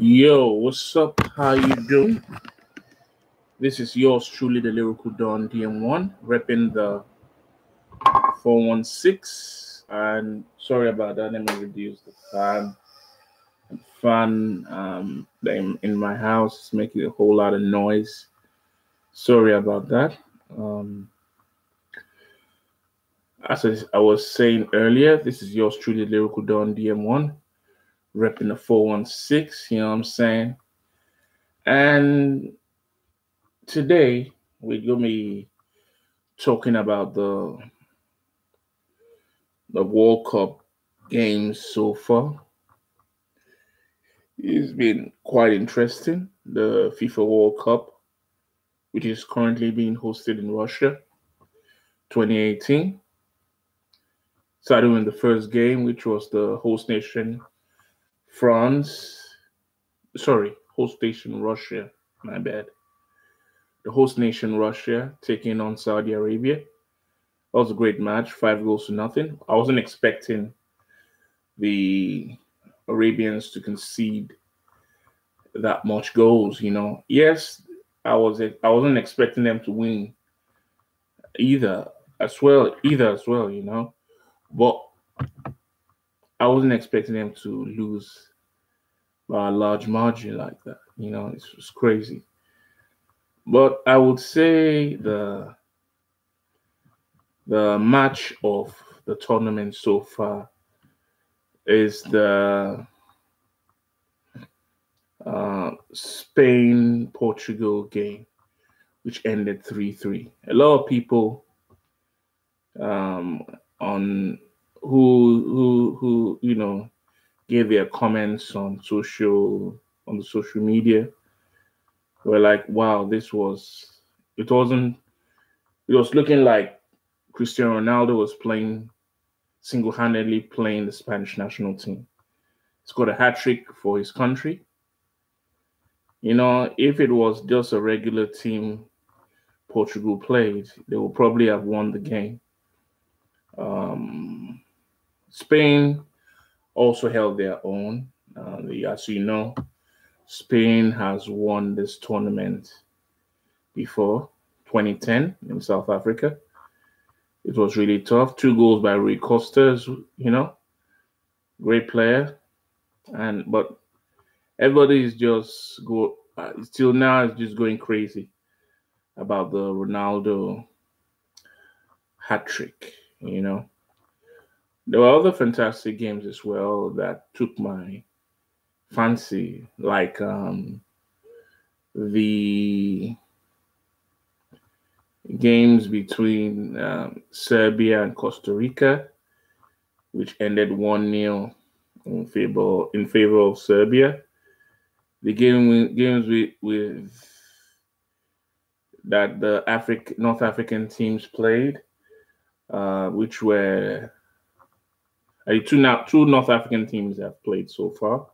Yo, what's up? How you doing? This is yours truly, the Lyrical Don DM1, repping the 416. And sorry about that. Let me reduce the fan. The fan in my house is making a whole lot of noise. Sorry about that. Um, as I was saying earlier, this is yours truly, the Lyrical Don DM1, repping the 416. You know what I'm saying? And today we're gonna be talking about the World Cup games so far. It's been quite interesting. The FIFA World Cup, which is currently being hosted in Russia, 2018. Started with the first game, which was the host nation France. Sorry, host nation Russia. My bad. The host nation Russia taking on Saudi Arabia. That was a great match, 5 goals to nothing. I wasn't expecting the Arabians to concede that much goals. Yes, I wasn't expecting them to win either as well. But I wasn't expecting them to lose by a large margin like that. It's just crazy. But I would say the match of the tournament so far is the Spain Portugal game, which ended 3-3. A lot of people on who gave their comments on the social media were like, wow, it was looking like Cristiano Ronaldo was playing single-handedly playing the Spanish national team. He scored a hat-trick for his country. If it was just a regular team Portugal played, they would probably have won the game. Spain also held their own. As you know, Spain has won this tournament before, 2010 in South Africa. It was really tough. 2 goals by Rui Costa, great player. But everybody is just still now is just going crazy about the Ronaldo hat trick. There were other fantastic games as well that took my fancy, like the games between Serbia and Costa Rica, which ended 1-0 in favor of Serbia. The games with that the North African teams played, which were two North African teams have played so far,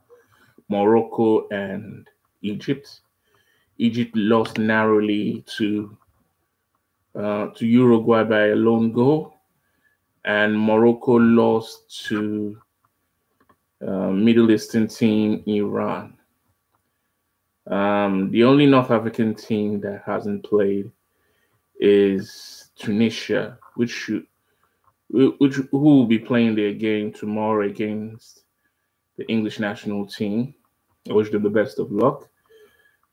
Morocco and Egypt. Egypt lost narrowly to Uruguay by a lone goal, and Morocco lost to Middle Eastern team Iran. The only North African team that hasn't played is Tunisia, who will be playing their game tomorrow against the English national team. I wish them the best of luck.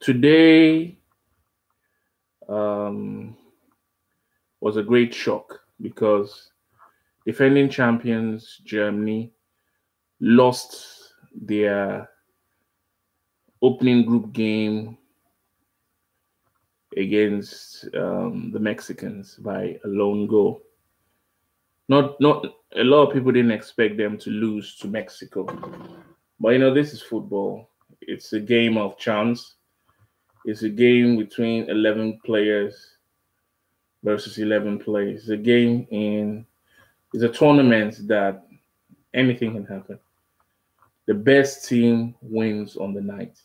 Today was a great shock because defending champions Germany lost their opening group game against the Mexicans by a lone goal. Not a lot of people didn't expect them to lose to Mexico, but this is football. It's a game of chance. It's a game between 11 players versus 11 players. It's a tournament that anything can happen. The best team wins on the night.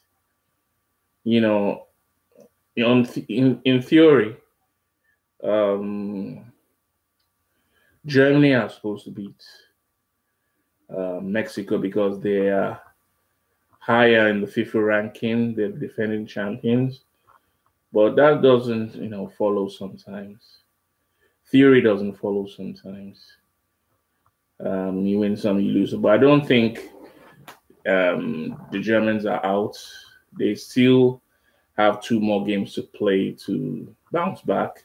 In theory, Germany are supposed to beat Mexico because they are higher in the FIFA ranking. They're defending champions, but that doesn't, follow sometimes. Theory doesn't follow sometimes. You win some, you lose. But I don't think the Germans are out. They still have two more games to play to bounce back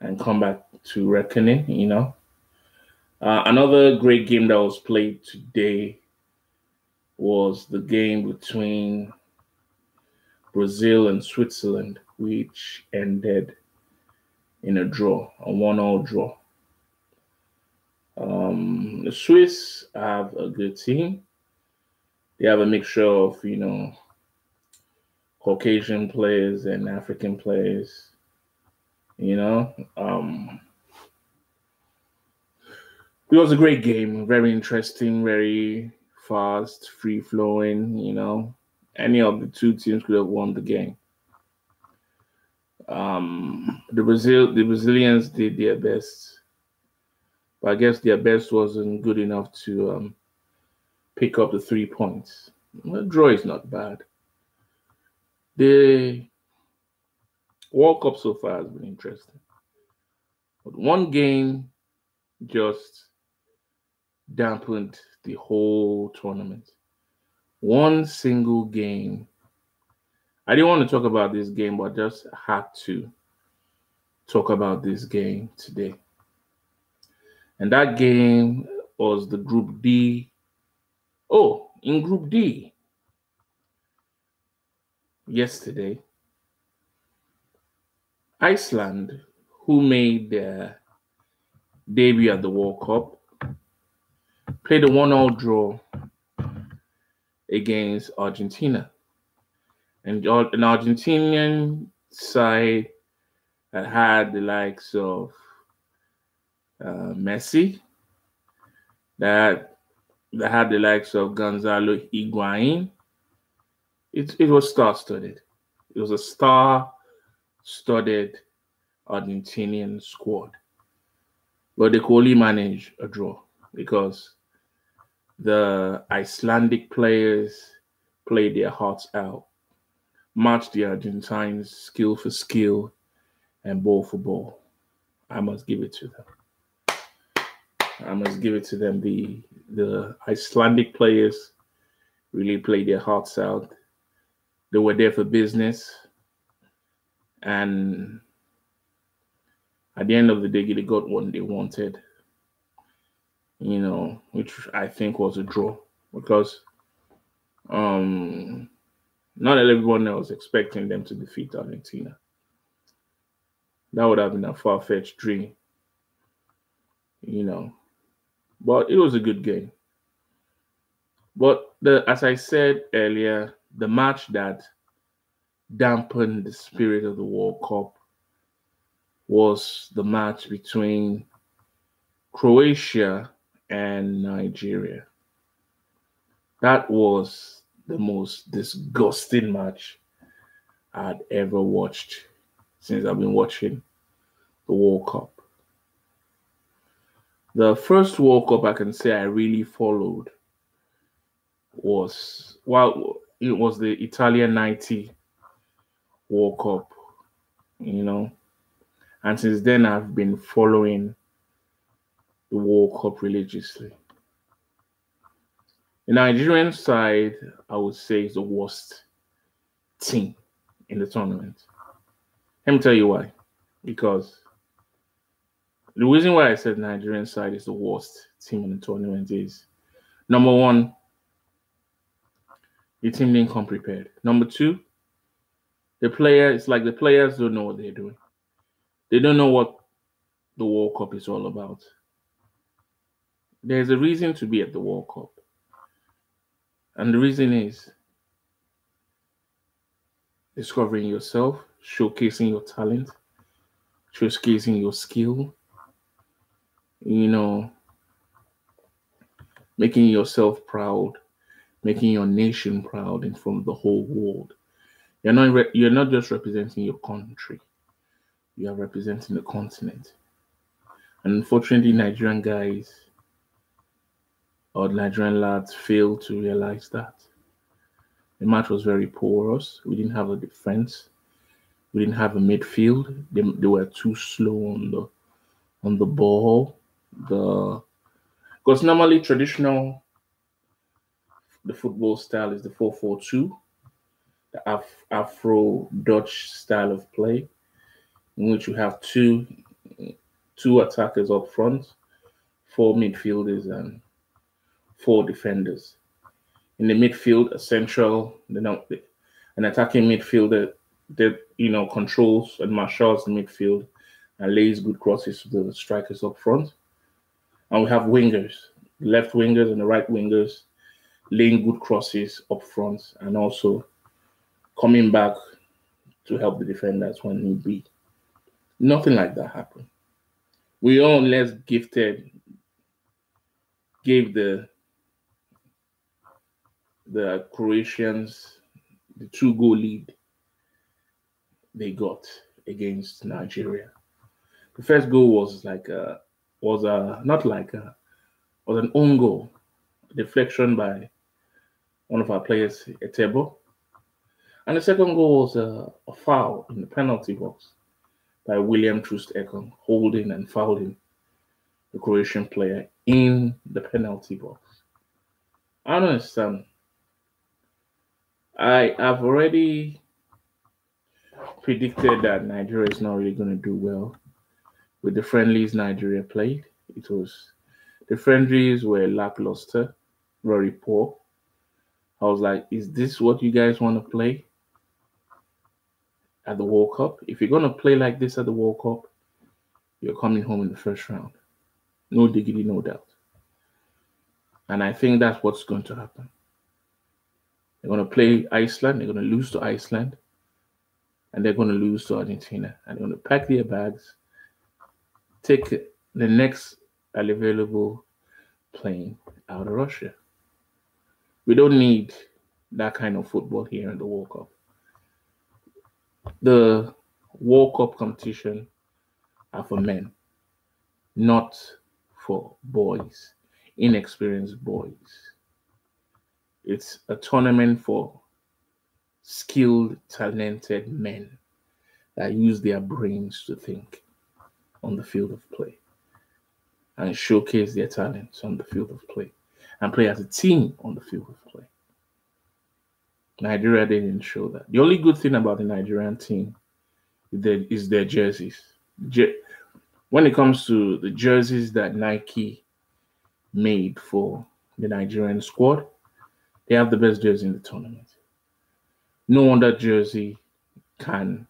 and come back to reckoning. Another great game that was played today was the game between Brazil and Switzerland, which ended in a draw, a 1-1 draw. The Swiss have a good team. They have a mixture of, Caucasian players and African players. It was a great game, very interesting, very fast, free flowing. Any of the two teams could have won the game. The Brazilians did their best, but I guess their best wasn't good enough to pick up the 3 points. The draw is not bad. The World Cup so far has been interesting, but one game just dampened the whole tournament. One single game. I didn't want to talk about this game, but just had to talk about this game today. And that game was the Group D. Oh, in Group D, yesterday, Iceland, who made their debut at the World Cup, played a 1-1 draw against Argentina. And an Argentinian side that had the likes of Messi, that had the likes of Gonzalo Higuain. It was star-studded. It was a star-studded Argentinian squad. But they could only manage a draw because the Icelandic players played their hearts out, matched the Argentines skill for skill and ball for ball. I must give it to them. The Icelandic players really played their hearts out. They were there for business. And at the end of the day, they got what they wanted, which I think was a draw because not everyone else expecting them to defeat Argentina. That would have been a far-fetched dream, But it was a good game. But as I said earlier, the match that dampened the spirit of the World Cup was the match between Croatia and Nigeria. That was the most disgusting match I'd ever watched since I've been watching the World Cup. The first World Cup I can say I really followed was the Italian 90 World Cup, and since then I've been following the World Cup religiously. The Nigerian side, I would say, is the worst team in the tournament. Let me tell you why. Because the reason why I said Nigerian side is the worst team in the tournament is, number one, the team didn't come prepared. Number two, the players don't know what they're doing. They don't know what the World Cup is all about. There's a reason to be at the World Cup. And the reason is discovering yourself, showcasing your talent, showcasing your skill, making yourself proud, making your nation proud in front of the whole world. You're not just representing your country. You are representing the continent. And unfortunately, Nigerian guys or Nigerian lads fail to realize that. The match was very porous. We didn't have a defense. We didn't have a midfield. They were too slow on the ball. Because normally the football style is the 4-4-2, the Afro Dutch style of play, in which you have two attackers up front, 4 midfielders, and 4 defenders. In the midfield, an attacking midfielder that controls and marshals the midfield and lays good crosses to the strikers up front. And we have wingers, the left wingers and the right wingers, laying good crosses up front and also coming back to help the defenders when need be. Nothing like that happened. We all less gifted gave the Croatians the 2-goal lead they got against Nigeria. The first goal was an own goal, a deflection by one of our players, Etebo. And the second goal was a foul in the penalty box by William Troost Ekong, holding and fouling the Croatian player in the penalty box. I don't understand. I have already predicted that Nigeria is not really going to do well with the friendlies Nigeria played. The friendlies were lackluster, very poor. I was like, is this what you guys want to play at the World Cup? If you're going to play like this at the World Cup, you're coming home in the first round. No diggity, no doubt. And I think that's what's going to happen. They're going to play Iceland. They're going to lose to Iceland. And they're going to lose to Argentina. And they're going to pack their bags, take the next available plane out of Russia. We don't need that kind of football here in the World Cup. The World Cup competition are for men, not for boys, inexperienced boys. It's a tournament for skilled, talented men that use their brains to think on the field of play and showcase their talents on the field of play and play as a team on the field of play. Nigeria didn't show that. The only good thing about the Nigerian team is their jerseys. When it comes to the jerseys that Nike made for the Nigerian squad, they have the best jersey in the tournament. No other jersey can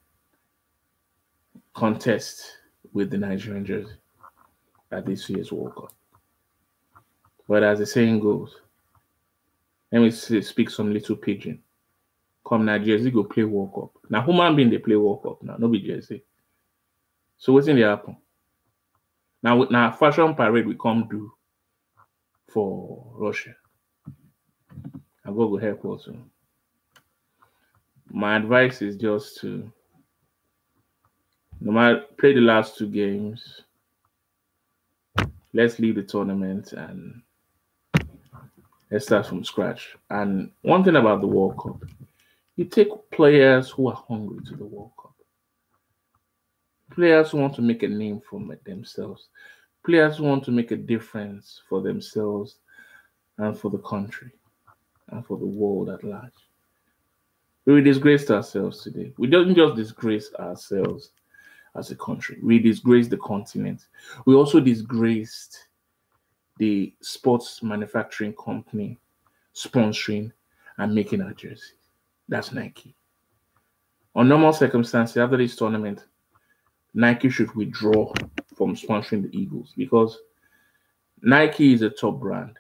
contest with the Nigerian jersey at this year's World Cup. But as the saying goes, let me speak some little pidgin. Come now, Jersey go play World Cup. Now, human being they play World Cup now, no be Jersey. So what's in the happen? Now fashion parade we come do for Russia. I go help also. My advice is just to no matter play the last 2 games. Let's leave the tournament and let's start from scratch. And one thing about the World Cup, you take players who are hungry to the World Cup. Players who want to make a name for themselves. Players who want to make a difference for themselves and for the country and for the world at large. We disgraced ourselves today. We don't just disgrace ourselves as a country. We disgraced the continent. We also disgraced the sports manufacturing company sponsoring and making our jerseys. That's Nike. On normal circumstances, after this tournament, Nike should withdraw from sponsoring the Eagles because Nike is a top brand,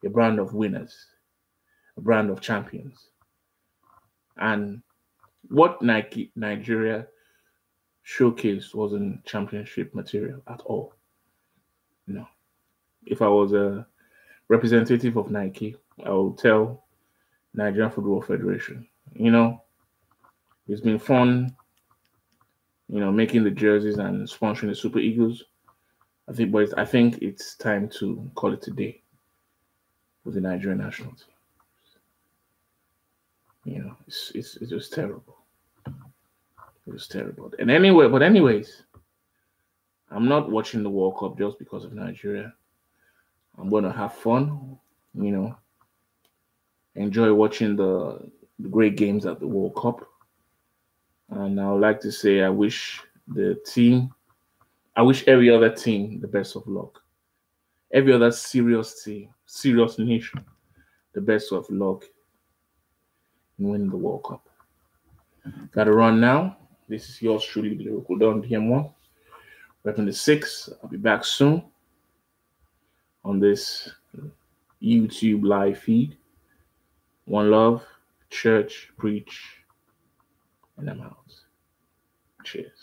a brand of winners, a brand of champions. And what Nigeria showcased wasn't championship material at all. No. If I was a representative of Nike, I would tell Nigerian Football Federation, it's been fun, making the jerseys and sponsoring the Super Eagles. I think it's time to call it a day with the Nigerian national team. It's just terrible. It was terrible. And anyway, but anyways, I'm not watching the World Cup just because of Nigeria. I'm gonna have fun, you know, enjoy watching the great games at the World Cup. And I would like to say I wish every other team the best of luck. Every other serious team, serious nation, the best of luck in winning the World Cup. Gotta run now. This is yours truly, the Lyrical Don DM1. Repping the 6. I'll be back soon on this YouTube live feed. One love, church, preach, and I'm out. Cheers.